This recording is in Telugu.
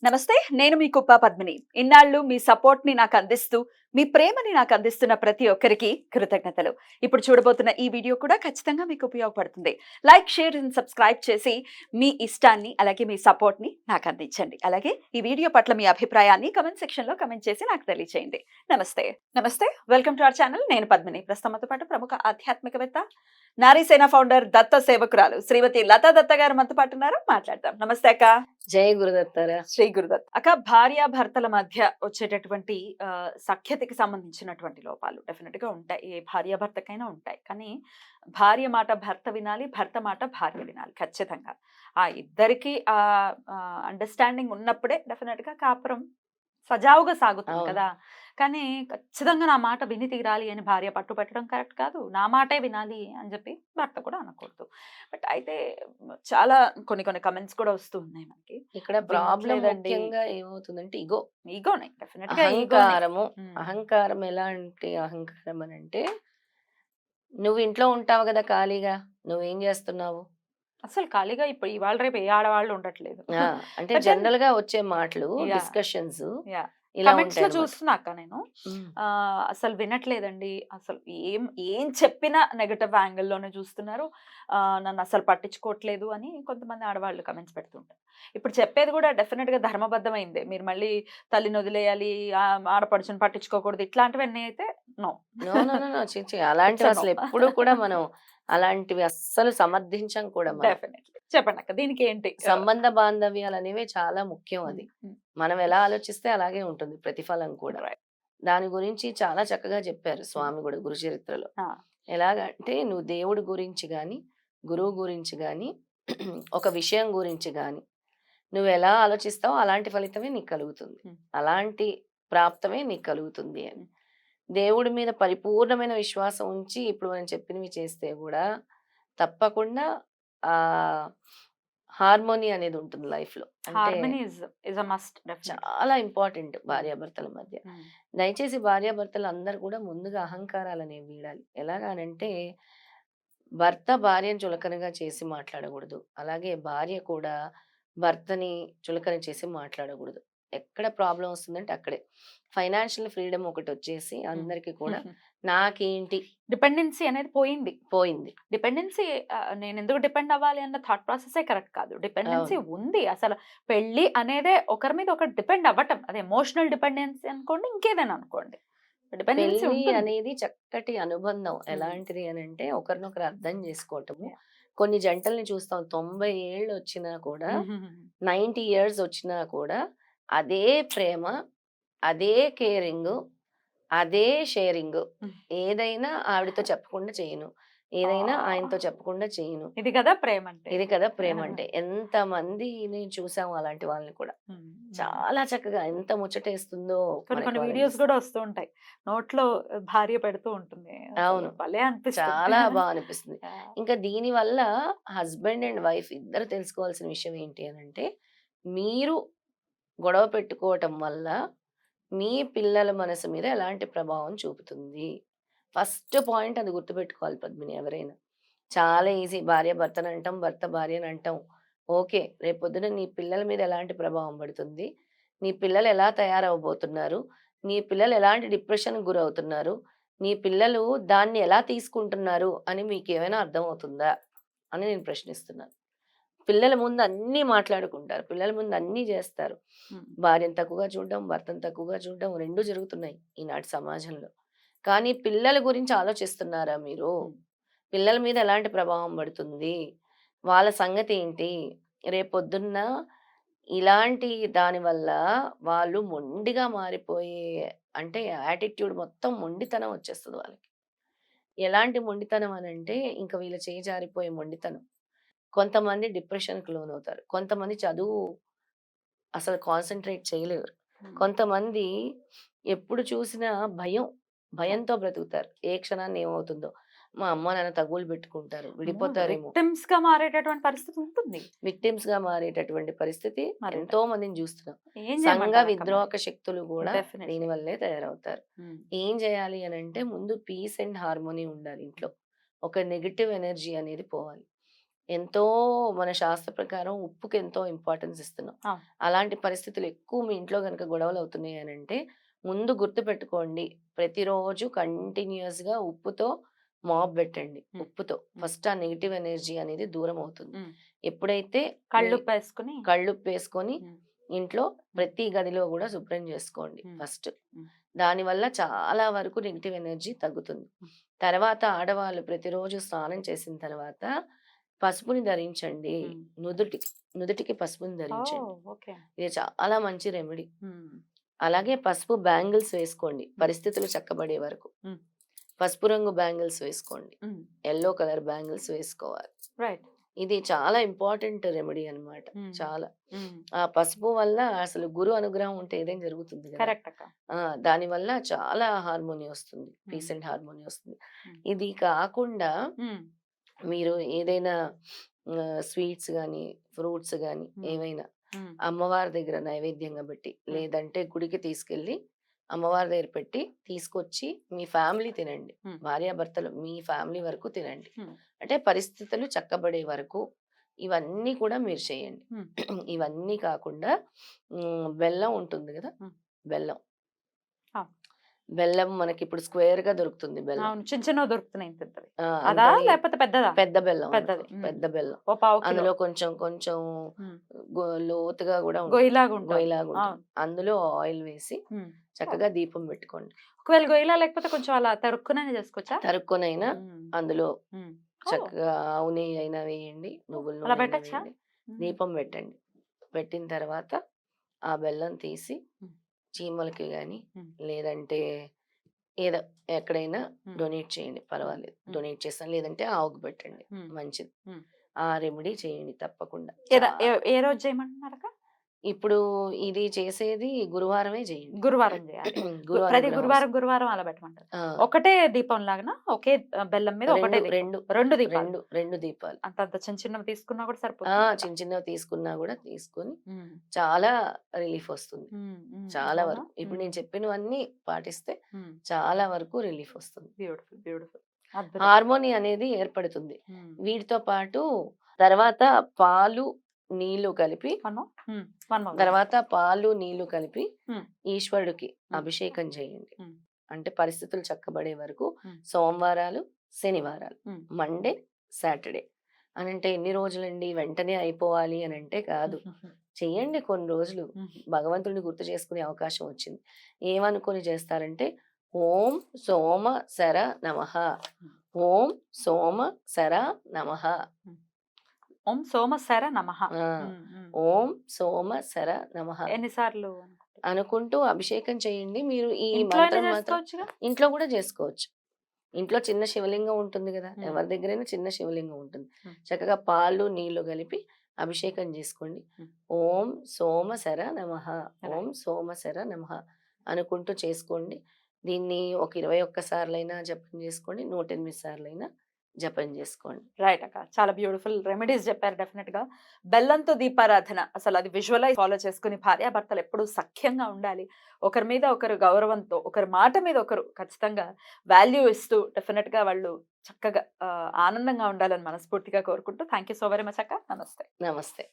నమస్తే. నేను మీ కుప్ప పద్మిని. ఇన్నాళ్ళు మీ సపోర్ట్‌ని నాకందిస్తూ, మీ ప్రేమని నాకందిస్తున్న ప్రతి ఒక్కరికి కృతజ్ఞతలు. ఇప్పుడు చూడబోతున్న ఈ వీడియో కూడా ఖచ్చితంగా మీకు ఉపయోగపడుతుంది. లైక్, షేర్ అండ్ సబ్స్క్రైబ్ చేసి మీ ఇష్టాన్ని, అలాగే మీ సపోర్ట్‌ని నాకందించండి. అలాగే ఈ వీడియో పట్ల మీ అభిప్రాయాన్ని కామెంట్ సెక్షన్‌లో కామెంట్ చేసి నాకు తెలియజేయండి. నమస్తే. నమస్తే. Welcome to our channel. నేను పద్మిని. ప్రస్తుతం మనతో పాటు ప్రముఖ ఆధ్యాత్మికవేత్త, నారీసేన ఫౌండర్, దత్త సేవకురాలు శ్రీమతి లతా దత్త గారు మనతో పాటు ఉన్నారు. మాట్లాడదాం. నమస్తే అక్క. జై గురుదత్తారా. శ్రీ గురుదత్. అక్క, భార్యాభర్తల మధ్య వచ్చేటటువంటి సఖ్యతకి సంబంధించినటువంటి లోపాలు డెఫినెట్ గా ఉంటాయి. ఏ భార్యాభర్తకైనా ఉంటాయి. కానీ భార్య మాట భర్త వినాలి, భర్త మాట భార్య వినాలి ఖచ్చితంగా. ఆ ఇద్దరికి అండర్‌స్టాండింగ్ ఉన్నప్పుడే డెఫినెట్ గా కాపురం సజావుగా సాగుతుంది అవును. కదా! కానీ ఖచ్చితంగా నా మాట విని తీరాలి అని భార్య పట్టు పెట్టడం కరెక్ట్ కాదు. నా మాటే వినాలి అని చెప్పి భర్త కూడా అనకూడదు. బట్ అయితే చాలా కొన్ని కామెంట్స్ కూడా వస్తూ ఉన్నాయి మనకి. ఇక్కడ ప్రాబ్లమ్ వినట్లేదండి. ముఖ్యంగా ఏమవుతుందంటే ఇగో. ఈగోనే. డెఫినిట్‌గా ఈగోనే. అహంకారము. హ్మ్. అహంకారం ఎలాంటి అహంకారం అనంటే, నువ్వు ఇంట్లో ఉంటావు గదా ఖాళీగా. నువ్వేం జేస్తున్నావు? అసలు ఖాళీగా ఇప్పుడు ఇవాళ రేపు ఏ ఆడవాళ్ళు ఉండట్లేదు. ఆ! అంటే బట్ దెన్ జనరల్‌గా వచ్చే మాటలు, యాహ్! Discussions yeah! ఇలా కమెంట్స్‌లో ఉంటాయన్నమాట. చూస్తున్నా అక్క నేను. హ్మ్. అసలు వినట్లేదండి. అసలు ఏం ఏం చెప్పినా నెగెటివ్ యాంగిల్‌లోనే చూస్తున్నారు. నన్నసలు పట్టించుకోవట్లేదు అని కొంతమంది ఆడవాళ్ళు కమెంట్స్ పెడుతుంటారు. ఇప్పుడు చెప్పేది కూడా డెఫినిట్‌గా ధర్మబద్ధమైందే. మీరు మళ్ళీ తల్లిని వదిలేయాలి, ఆడపడుచుని పట్టించుకోకూడదు ఇట్లాంటివన్నీ అయితే no. No. No. No. No. ఛీ! ఛీ! ఇట్స్ అలాంటివి ఎ నో. అసలు ఎప్పుడు కూడా మనం అలాంటివి అస్సలు సమర్థించం కూడా మనం. డెఫినెట్‌లీ. చెప్పండక్క, దీనికేంటి? సంబంధ బాంధవ్యాలనేవి చాలా ముఖ్యం హ్మ్. అది. హ్మ్. మనం ఎలా ఆలోచిస్తే అలాగే ఉంటుంది ప్రతిఫలం కూడా. రైట్. దాని గురించి చాలా చక్కగా చెప్పారు హ్మ్. స్వామి గూడా గురుచరిత్రలో. ఆ! ఎలాగంటే నువ్వు దేవుడి గురించి గాని, గురువు గురించి గాని, ఒక విషయం గురించి గాని, నువ్వెలా ఆలోచిస్తావో అలాంటి ఫలితమే నీకు కలుగుతుంది. హ్మ్. అలాంటి ప్రాప్తమే నీకు కలుగుతుంది అని. హ్మ్. దేవుడి మీద పరిపూర్ణమైన విశ్వాసం ఉంచి ఇప్పుడు మనం చెప్పినవి చేస్తే గూడా తప్పకుండా ఆహ్, హార్మోనీ అనేది ఉంటుంది లైఫ్‌లో. అంటే harmony is a must definitely. చాలా ఇంపార్టెంట్ హ్మ్. భార్యాభర్తల మధ్య. హ్మ్. దయచేసి భార్యాభర్తలు అందరూ కూడా ముందుగా అహంకారాలనేవి వీడాలి. ఎలాగనంటే భర్త భార్యను చులకనగా చేసి మాట్లాడకూడదు. అలాగే భార్య కూడా భర్తని చులకన చేసి మాట్లాడకూడదు. ఎక్కడ ప్రాబ్లమ్ వస్తుందంటే అక్కడే. ఫైనాన్షియల్ ఫ్రీడమ్ ఒకటొచ్చేసి హ్మ్. అందరికి కూడా నాకేంటి డిపెండెన్సీ అనేది పోయింది. పోయింది. డిపెండెన్సీ నేనెందుకు డిపెండ్ అవ్వాలి అన్న థాట్ ప్రాసెసే కరెక్ట్ కాదు. డిపెండెన్సీ అవును. ఉంది. అసలు పెళ్లి అనేదే ఒకరి మీద ఒకరు డిపెండ్ అవ్వటం. అది ఎమోషనల్ డిపెండెన్సీ అనుకోండి, ఇంకేదైనా అనుకోండి. డిపెండెన్సీ పెళ్లి ఉంటుంది. అనేది చక్కటి అనుబంధం. హ్మ్. ఎలాంటిది అనంటే ఒకరినొకరు అర్థం చేసుకోవటము. యాహ్! కొన్ని జంటల్ని చూస్తాం 90 ఏళ్ళొచ్చినా కూడా, హుహుహు. 90 ఇయర్స్ వచ్చినా కూడా అదే ప్రేమ, అదే కేరింగు, అదే షేరింగు. హ్మ్. ఏదైనా ఆవిడతో చెప్పకుండా చేయను. ఏదైనా ఆయనతో ఆ! చెప్పకుండా చేయను. ఇది కదా ప్రేమంటే. ఇది కదా ప్రేమంటే. ఎంతమందిని చూసాము అలాంటి వాళ్ళని కూడా. హ్మ్. హ్మ్. చాలా చక్కగా ఎంత ముచ్చటేస్తుందో మనకి కొన్ని వాళ్ళని వీడియోస్ చూస్తే. గూడా వస్తూ ఉంటాయి. నోట్లో భార్య పెడుతూ ఉంటుంది. అసలు అవును. భలే అనిపిస్తుంది. చాలా అనిపిస్తుంది. యాహ్! ఇంకా దీనివల్ల హస్బెండ్ అండ్ వైఫ్ ఇద్దరు తెలుసుకోవాల్సిన విషయం ఏంటి అనంటే, మీరు గొడవ పెట్టుకోవటం వల్ల మీ పిల్లల మనసు మీద ఎలాంటి ప్రభావం చూపుతుంది. ఫస్ట్ పాయింట్ అది గుర్తుపెట్టుకోవాలి పద్మిని ఎవరైనా. చాలా ఈజీ భార్య భర్తనంటాం, భర్త భార్యనంటాం. ఓకే. రేపొద్దున నీ పిల్లల మీద ఎలాంటి ప్రభావం పడుతుంది? నీ పిల్లలు ఎలా తయారవ్వబోతున్నారు? నీ పిల్లలు ఎలాంటి డిప్రెషన్‌కి గురవుతున్నారు? నీ పిల్లలు దాన్ని ఎలా తీసుకుంటున్నారు అని మీకేమైనా అర్థమవుతుందా? అని నేను ప్రశ్నిస్తున్నాను. పిల్లల ముందు అన్నీ మాట్లాడుకుంటారు. పిల్లల ముందు అన్నీ జేస్తారు. హ్మ్. భార్యను తక్కువగా చూడడం, భర్తను తక్కువగా చూడడం 2 జరుగుతున్నాయి ఈనాటి సమాజంలో. కానీ పిల్లల గురించి ఆలోచిస్తున్నారా మీరు? హ్మ్. పిల్లల మీద ఎలాంటి ప్రభావం పడుతుంది? వాళ్ళ సంగతేంటి? రేపొద్దున్న ఇలాంటి దాని వల్ల వాళ్ళు మొండిగా మారిపోయే అంటే యాటిట్యూడ్ మొత్తం మొండితనం వచ్చేస్తది వాళ్ళకి. ఎలాంటి మొండితనం అనంటే ఇంక వీళ్ళ చేయి జారిపోయే మొండితనం. కొంతమంది డిప్రెషన్‌కి లోనవుతారు. కొంతమంది చదువు అసలు కాన్సంట్రేట్ చేయలేరు. హ్మ్. కొంతమంది ఎప్పుడు చూసినా భయం. అవును. భయంతో బ్రతుకుతారు. ఏ క్షణాన ఏమవుతుందో. మా అమ్మ, నాన్న తగువులు పెట్టుకుంటారు. అమ్మో! విడిపోతారేమో. విక్టిమ్స్‌గా మారేటటువంటి పరిస్థితి ఉంటుంది. విక్టిమ్స్‌గా మారేటటువంటి పరిస్థితి మరి ఎంతో మందిని జూస్తున్నాం. ఏం సంఘ చేయమంటారక్క మరి? విద్రోహక శక్తులు గూడా డెఫినైట్‌లీ. దీనివల్లే తయారవుతారు. హ్మ్. ఏం జేయాలి అనంటే ముందు పీస్ అండ్ హార్మోనీ ఉండాలి ఇంట్లో. ఒక నెగెటివ్ ఎనర్జీ అనేది పోవాలి. ఎంతో మన శాస్త్ర ప్రకారం ఉప్పుకి ఎంతో ఇంపార్టెన్స్ ఇస్తున్నాం. ఆ. అలాంటి పరిస్థితులు ఎక్కువ మీ ఇంట్లో గనుక గొడవలు అవుతున్నాయి అనంటే, ముందు గుర్తుపెట్టుకోండి. ప్రతిరోజు కంటిన్యూయస్‌గా ఉప్పుతో మాప్ పెట్టండి. హ్మ్. ఉప్పుతో. హ్మ్. ఫస్ట్ ఆ నెగెటివ్ ఎనర్జీ అనేది దూరం అవుతుంది. హ్మ్. ఎప్పుడైతే మీ కళ్ళుప్పేసుకొని కళ్ళుప్పేసుకొని హ్మ్. ఇంట్లో ప్రతి గదిలో గూడా శుభ్రం జేసుకోండి హ్మ్. ఫస్ట్. హ్మ్. దానివల్ల చాలా వరకు నెగెటివ్ ఎనర్జీ తగ్గుతుంది. హ్మ్. తర్వాత ఆడవాళ్ళు ప్రతిరోజు స్నానం చేసిన తర్వాత పసుపుని ధరించండి. హ్మ్. నుదుటికి, నుదుటికి పసుపుని ఓహ్! ధరించండి. ఓకే. ఇది చాలా మంచి రెమెడీ. హ్మ్. అలాగే పసుపు బ్యాంగిల్స్ వేసుకోండి. హ్మ్. పరిస్థితులు చక్కబడే వరకు. హ్మ్. పసుపు రంగు బ్యాంగిల్స్ వేసుకోండి. హ్మ్. యెల్లో కలర్ బ్యాంగిల్స్ వేసుకోవాలి. రైట్. ఇది చాలా ఇంపార్టెంట్ రెమెడీ అన్నమాట. హ్మ్. చాలా. హ్మ్. ఆ పసుపు వల్ల అసలు గురు అనుగ్రహం ఉంటే ఏదైనా జరుగుతుంది గదా! కరెక్ట్ అక్క. ఆ! దానివల్ల చాలా హార్మోని వస్తుంది. హ్మ్. పీస్ అండ్ హార్మోని వస్తుంది. హ్మ్. ఇది కాకుండా హ్మ్. మీరు ఏదైనా స్వీట్స్ గానీ, ఫ్రూట్స్ గానీ హ్మ్. ఏవైనా హ్మ్. అమ్మవారి దగ్గర నైవేద్యంగా పెట్టి, హ్మ్. లేదంటే గుడికి తీసుకెళ్ళి అమ్మవారి దగ్గర పెట్టి తీసుకొచ్చి మీ ఫ్యామిలీ తినండి. హ్మ్. భార్యాభర్తలు మీ ఫ్యామిలీ వరకు తినండి. హ్మ్. అంటే పరిస్థితులు చక్కబడే వరకు ఇవన్నీ కూడా మీరు చేయండి. హ్మ్. ఇవన్నీ కాకుండా బెల్లం ఉంటుంది గదా! హ్మ్. బెల్లం. ఆ! బెల్లం మనకిప్పుడు స్క్వేర్‌గా దొరుకుతుంది బెల్లం. అవును. చిన్న చిన్నవి దొరుకుతున్నాయి ఇంత పెద్దవి. ఆ! అదా? అంతని లేకపోతే పెద్దదా? పెద్ద బెల్లం అనుకో. పెద్దది. హ్మ్. పెద్ద బెల్లం. ఓ పావు కిలో. అందులో కొంచెం కొంచెం హ్మ్. లోతుగా గూడా ఉంటుంది. గొయ్యిలాగుంటాది. గొయ్యిలాగుంటుంది. అవును. అందులో ఆయిల్ వేసి హ్మ్. చక్కగా దీపం పెట్టుకోండి. ఒకవేళ గొయ్యిలా లేకపోతే కొంచెం అలా తరుక్కునైనా చేసుకోవచ్చా? తరుక్కునైనా హ్మ్. అందులో హ్మ్. ఓహ్! చక్కగా ఆవు నెయ్యి అయినా వేయండి. ఓహ్! నువ్వుల అలా నూనె అయినా పెట్టచ్చా? వేయండి. హ్మ్. దీపం పెట్టండి. పెట్టిన తర్వాత ఆ బెల్లం తీసి హ్మ్. చీమలకి గాని, హ్మ్. లేదంటే ఏదో ఎక్కడైనా హ్మ్. డొనేట్ చేయండి పర్వాలేదు. హ్మ్. డొనేట్ చేస్తాను. లేదంటే ఆవుకి పెట్టండి. హ్మ్. మంచిది. హ్మ్. ఆ రెమెడీ చేయండి తప్పకుండా. ఏదా ఏ రోజు చేయమంటున్నారక్క? ఇప్పుడు ఇది చేసేది గురువారమే చేయండి. గురువారం జేయాలి. గురు ప్రతి అనుగ్రహం గురువారం, వస్తుంది. గురువారం అలా పెట్టమంటారు. ఆ! ఒకటే దీపం లాగానా? ఒకే బెల్లం మీద ఒకటే 2, దీపం. 2, 2 దీపాలు. 2 దీపాలు. అంతంత చిన్న చిన్నవి తీసుకున్నా కూడా ఆ! సరిపోతుంది కదా! చిన్న చిన్నవి తీసుకున్నా గూడా తీసుకొని హ్మ్. చాలా రిలీఫ్ వస్తుంది. హ్మ్. హ్మ్. చాలా అవునా? వరకు. ఇప్పుడు హ్మ్. నేను చెప్పినవన్నీ పాటిస్తే హ్మ్. చాలా వరకు రిలీఫ్ వస్తుంది. బ్యూటిఫుల్. బ్యూటిఫుల్. అద్భుతం. హార్మోని అనేది ఏర్పడుతుంది. హ్మ్. వీటితో పాటు తర్వాత పాలు, నీళ్లు కలిపి వన్ మోర్? హ్మ్. One more. తర్వాత పాలు, నీళ్లు కలిపి హ్మ్. ఈశ్వరుడికి హ్మ్. అభిషేకం చేయండి. హ్మ్. అంటే పరిస్థితులు చక్కబడే వరకు హ్మ్. సోమవారాలు, శనివారాలు, హ్మ్. మండే, సాటర్‌డే అనంటే ఎన్ని రోజులండి వెంటనే అయిపోవాలి అనంటే కాదు. చెయ్యండి కొన్ని రోజులు. హుహు. భగవంతుడిని గుర్తు చేసుకునే అవకాశం వచ్చింది. ఏమనుకోని చేస్తారంటే ఓం సోమ శర నమః. ఓం సోమ శర నమః. హ్మ్. ఓం సోమశర నమః. ఆ! హ్మ్. హ్మ్. ఓం సోమ శర నమః ఎన్ని సార్లు అనుకుంటారు? అనుకుంటూ అభిషేకం చేయండి. మీరు ఈ ఇంట్లో అయినా మంత్రం మాత్రం చేసుకోవచ్చుగా? ఇంట్లో గూడా చేసుకోవచ్చు. ఇంట్లో చిన్న శివలింగం ఉంటుంది గదా! హ్మ్. ఎవరి దగ్గరైనా చిన్న శివలింగం ఉంటుంది. హ్మ్. చక్కగా పాలు, నీళ్లు కలిపి అభిషేకం జేసుకోండి. హ్మ్. ఓం సోమశర నమః. ఓం రైట్. సోమశర నమః అనుకుంటూ చేసుకోండి. దీన్ని ఒక 21 సార్లైనా జపం జేసుకోండి. 108 సార్లైనా జపం జేసుకోండి. రైట్ అక్క. చాలా బ్యూటిఫుల్ రెమెడీస్ చెప్పారు డెఫినిట్‌గా. బెల్లంతో దీపారాధన అసలది విజువలైజ్ ఫాలో చేసుకొని భార్యాభర్తలు ఎప్పుడూ సఖ్యంగా ఉండాలి. ఒకరి మీద ఒకరు గౌరవంతో, ఒకరి మాట మీద ఒకరు ఖచ్చితంగా వాల్యూ ఇస్తూ డెఫినిట్‌గా వాళ్ళు చక్కగా ఆనందంగా ఉండాలని మనస్ఫూర్తిగా కోరుకుంటూ thank you so very much అక్క. నమస్తే. నమస్తే.